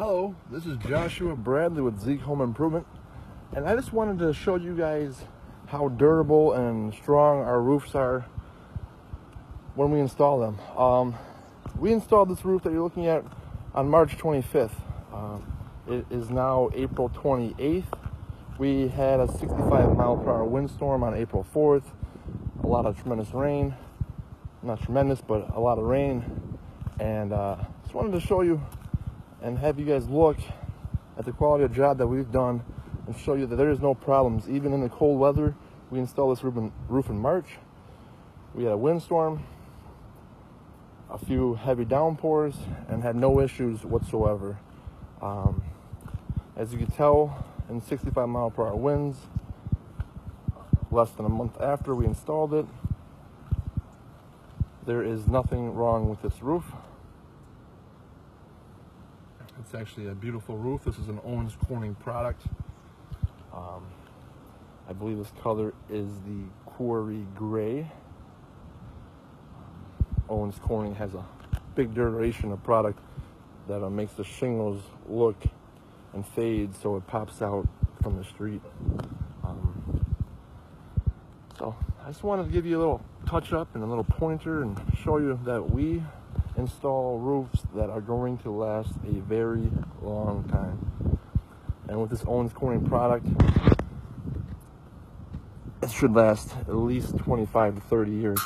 Hello, this is Joshua Bradley with Zeke Home Improvement, and I just wanted to show you guys how durable and strong our roofs are when we install them. We installed this roof that you're looking at on March 25th. It is now April 28th. We had a 65-mile-per-hour windstorm on April 4th. A lot of tremendous rain. Not tremendous, but a lot of rain. And just wanted to show you and have you guys look at the quality of job that we've done and show you that there is no problems. Even in the cold weather, we installed this roof in March. We had a windstorm, a few heavy downpours, and had no issues whatsoever. As you can tell, in 65-mile-per-hour winds, less than a month after we installed it, there is nothing wrong with this roof. It's actually a beautiful roof. This is an Owens Corning product. I believe this color is the Quarry Gray. Owens Corning has a big duration of product that makes the shingles look and fade so it pops out from the street. So I just wanted to give you a little touch up and a little pointer and show you that we install roofs that are going to last a very long time. And with this Owens Corning product, it should last at least 25 to 30 years.